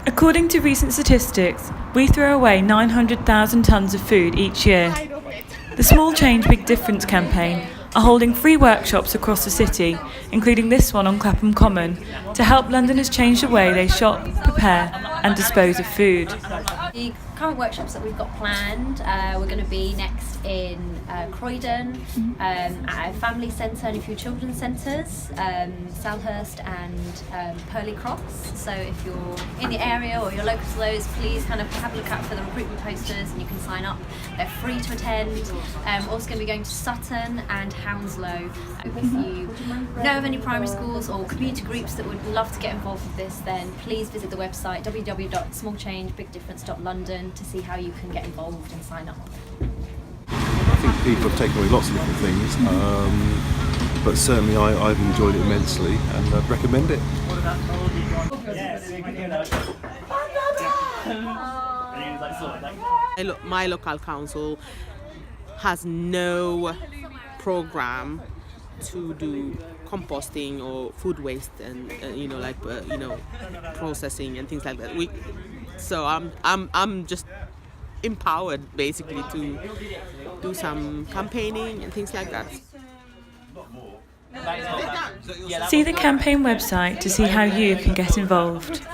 According to recent statistics, we throw away 900,000 tonnes of food each year. The Small Change Big Difference campaign are holding free workshops across the city, including this one on Clapham Common, to help Londoners change the way they shop, prepare and dispose of food. The current workshops that we've got planned, we're going to be next in Croydon, at a family centre and a few children's centres, Selhurst and Purley Cross. So if you're in the area or you're local to those, please kind of have a look out for the recruitment posters and you can sign up. They're free to attend. We're also going to be going to Sutton and Hounslow. If you know of any primary schools or community groups that would love to get involved with this, then please visit the website www.smallchangebigdifference.london to see how you can get involved and sign up. I think people have taken away lots of different things, but certainly I've enjoyed it immensely and I'd recommend it. My local council has no program to do composting or food waste and processing and things like that. So I'm just empowered basically to do some campaigning and things like that. See the campaign website to see how you can get involved.